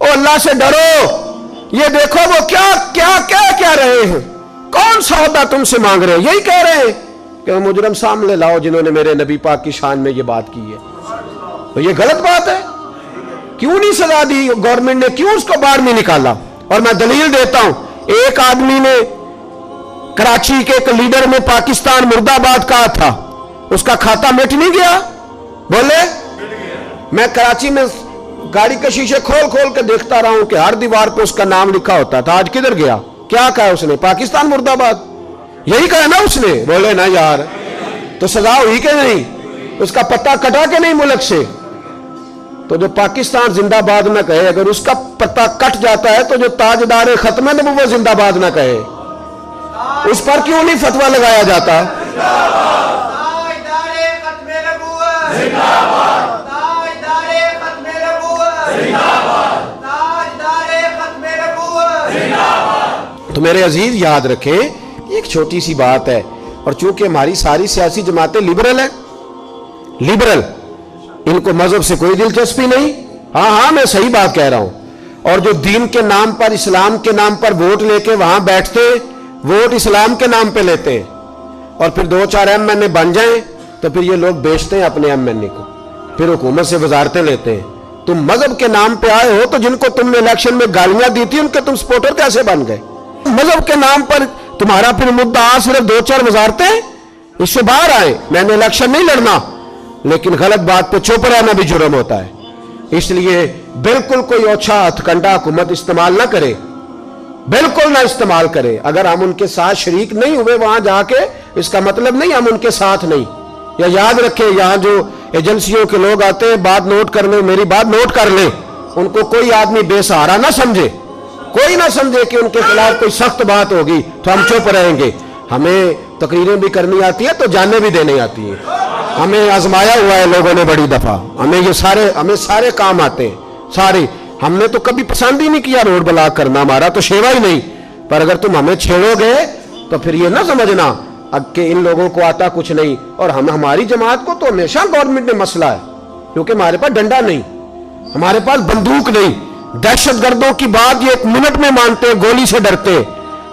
او اللہ سے ڈرو، یہ دیکھو وہ کیا کیا کیا کیا رہے ہیں، کون سا عہدہ تم سے مانگ رہے ہیں، یہی کہہ رہے ہیں کہ وہ مجرم سامنے لاؤ جنہوں نے میرے نبی پاک کی شان میں یہ بات کی ہے۔ تو یہ غلط بات ہے، کیوں نہیں سزا دی گورنمنٹ نے، کیوں اس کو باہر نہیں نکالا؟ اور میں دلیل دیتا ہوں، ایک آدمی نے کراچی کے ایک لیڈر میں پاکستان مرد آباد کہا تھا، اس کا کھاتا مٹ نہیں گیا؟ بولے میں کراچی میں گاڑی کے شیشے کھول کھول کے دیکھتا رہا ہوں کہ ہر دیوار پہ اس کا نام لکھا ہوتا تھا، آج کدھر گیا؟ کیا کہا اس نے؟ پاکستان مرد آباد، یہی کہا نا اس نے؟ بولے نا یار، تو سزا ہوئی کہ نہیں؟ اس کا پتہ کٹا کہ نہیں ملک سے؟ تو جو پاکستان زندہ باد نہ کہے، اگر اس کا پتہ کٹ جاتا ہے تو جو تاجدار ختم نبوت زندہ باد نہ کہے، اس پر کیوں نہیں فتویٰ لگایا جاتا؟ تو میرے عزیز یاد رکھیں، ایک چھوٹی سی بات ہے، اور چونکہ ہماری ساری سیاسی جماعتیں لبرل ہیں، لبرل، ان کو مذہب سے کوئی دلچسپی نہیں۔ ہاں میں صحیح بات کہہ رہا ہوں، اور جو دین کے نام پر، اسلام کے نام پر ووٹ لے کے وہاں بیٹھتے، ووٹ اسلام کے نام پہ لیتے ہیں، اور پھر 2-4 ایم این اے بن جائیں تو پھر یہ لوگ بیچتے ہیں اپنے ایم این اے کو، پھر حکومت سے وزارتیں لیتے ہیں۔ تم مذہب کے نام پہ آئے ہو تو جن کو تم نے الیکشن میں گالیاں دی تھی ان کے تم سپورٹر کیسے بن گئے؟ مذہب کے نام پر تمہارا پھر مدعا صرف 2-4 وزارتیں، اس سے باہر آئے۔ میں نے الیکشن نہیں لڑنا، لیکن غلط بات پہ چپ رہنا بھی جرم ہوتا ہے۔ اس لیے بالکل کوئی اوچھا ہتھ کنڈا حکومت استعمال نہ کرے، بالکل نہ استعمال کرے۔ اگر ہم ان کے ساتھ شریک نہیں ہوئے وہاں جا کے، اس کا مطلب نہیں ہم ان کے ساتھ نہیں۔ یا یاد رکھیں، یہاں جو ایجنسیوں کے لوگ آتے ہیں، بات نوٹ کر لیں، میری بات نوٹ کر لیں، ان کو کوئی آدمی بے سہارا نہ سمجھے، کوئی نہ سمجھے کہ ان کے خلاف کوئی سخت بات ہوگی تو ہم چپ رہیں گے۔ ہمیں تقریریں بھی کرنی آتی ہے تو جانیں بھی دینی آتی ہیں، ہمیں آزمایا ہوا ہے لوگوں نے بڑی دفعہ، ہمیں سارے کام آتے ہیں، سارے۔ ہم نے تو کبھی پسند ہی نہیں کیا روڈ بلاک کرنا، ہمارا تو شیوا ہی نہیں، پر اگر تم ہمیں چھیڑو گے تو پھر یہ نہ سمجھنا کہ ان لوگوں کو آتا کچھ نہیں۔ اور ہماری جماعت کو تو ہمیشہ گورنمنٹ میں مسئلہ ہے، کیونکہ ہمارے پاس ڈنڈا نہیں، ہمارے پاس بندوق نہیں۔ دہشت گردوں کی بات یہ 1 منٹ میں مانتے ہیں، گولی سے ڈرتے ہیں۔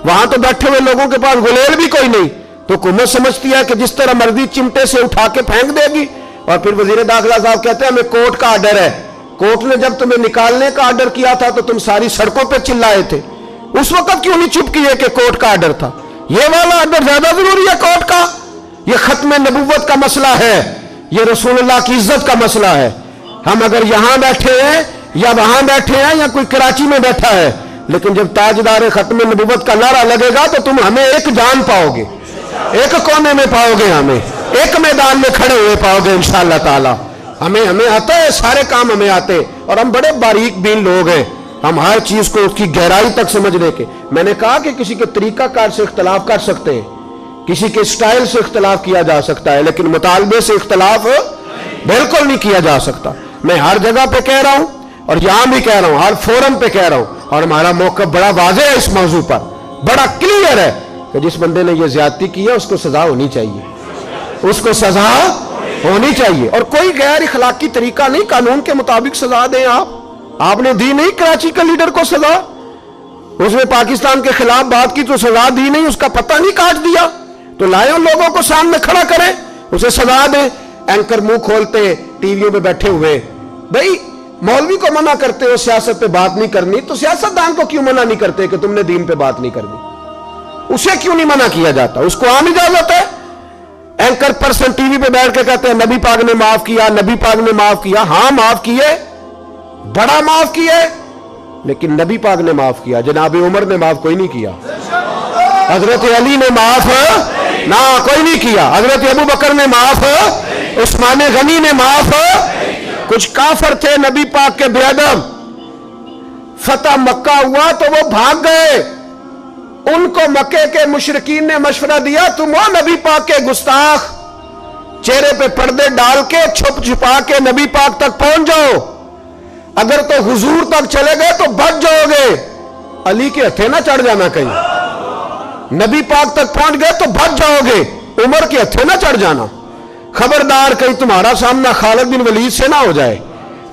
وہاں تو بیٹھے ہوئے لوگوں کے پاس گلیل بھی کوئی نہیں، تو حکومت سمجھتی ہے کہ جس طرح مرضی چمٹے سے اٹھا کے پھینک دے گی۔ اور پھر وزیر داخلہ صاحب کہتے ہیں ہمیں کورٹ کا آرڈر ہے۔ کورٹ نے جب تمہیں نکالنے کا آرڈر کیا تھا تو تم ساری سڑکوں پہ چلائے تھے، اس وقت کیوں نہیں چپ کیے کہ کورٹ کا آرڈر تھا؟ یہ والا آرڈر زیادہ ضروری ہے کورٹ کا؟ یہ ختم نبوت کا مسئلہ ہے، یہ رسول اللہ کی عزت کا مسئلہ ہے۔ ہم اگر یہاں بیٹھے ہیں یا وہاں بیٹھے ہیں یا کوئی کراچی میں بیٹھا ہے، لیکن جب تاجدار ختم نبوت کا نعرہ لگے گا تو تم ہمیں ایک جان پاؤ گے، ایک کونے میں پاؤ گے، ہمیں ایک میدان میں کھڑے ہوئے پاؤ گے انشاءاللہ تعالی۔ ہمیں آتا ہے، سارے کام ہمیں آتے، اور ہم بڑے باریک بین لوگ ہیں، ہم ہر چیز کو اس کی گہرائی تک سمجھنے کے۔ میں نے کہا کہ کسی کے طریقہ کار سے اختلاف کر سکتے ہیں، کسی کے سٹائل سے اختلاف کیا جا سکتا ہے، لیکن مطالبے سے اختلاف بالکل نہیں کیا جا سکتا۔ میں ہر جگہ پہ کہہ رہا ہوں، اور یہاں بھی کہہ رہا ہوں، ہر فورم پہ کہہ رہا ہوں، اور ہمارا موقف بڑا واضح ہے اس موضوع پر، بڑا کلیئر ہے کہ جس بندے نے یہ زیادتی کی ہے اس کو سزا ہونی چاہیے، اس کو سزا ہونی چاہیے، اور کوئی غیر اخلاقی طریقہ نہیں، قانون کے مطابق سزا دیں۔ آپ نے دی نہیں کراچی کے لیڈر کو سزا، اس نے پاکستان کے خلاف بات کی تو سزا دی نہیں، اس کا پتہ نہیں کاٹ دیا، تو لائیں ان لوگوں کو سامنے کھڑا کریں، اسے سزا دیں۔ اینکر منہ کھولتے ٹی ویوں پہ بیٹھے ہوئے، بھائی مولوی کو منع کرتے ہو سیاست پہ بات نہیں کرنی، تو سیاستدان کو کیوں منع نہیں کرتے کہ تم نے دین پہ بات نہیں کرنی؟ اسے کیوں نہیں منع کیا جاتا؟ اس کو عام اجازت ہے۔ اینکر پرسن ٹی وی پہ بیٹھ کے کہتے ہیں نبی پاک نے معاف کیا، نبی پاک نے معاف کیا۔ ہاں معاف کیے، بڑا معاف کیے، لیکن نبی پاک نے معاف کیا، جناب عمر نے معاف کوئی نہیں کیا، حضرت علی نے معاف نہ کوئی نہیں کیا، حضرت ابو بکر نے معاف، عثمان غنی نے معاف۔ کچھ کافر تھے نبی پاک کے بے ادب، فتح مکہ ہوا تو وہ بھاگ گئے، ان کو مکے کے مشرکین نے مشورہ دیا تم وہ نبی پاک کے گستاخ، چہرے پہ پردے ڈال کے چھپ چھپا کے نبی پاک تک پہنچ جاؤ، اگر تو حضور تک چلے گئے تو بچ جاؤ گے، علی کے ہتھے نہ چڑھ جانا کہیں، نبی پاک تک پہنچ گئے تو بچ جاؤ گے، عمر کے ہتھے نہ چڑھ جانا، خبردار کہیں تمہارا سامنا خالد بن ولید سے نہ ہو جائے،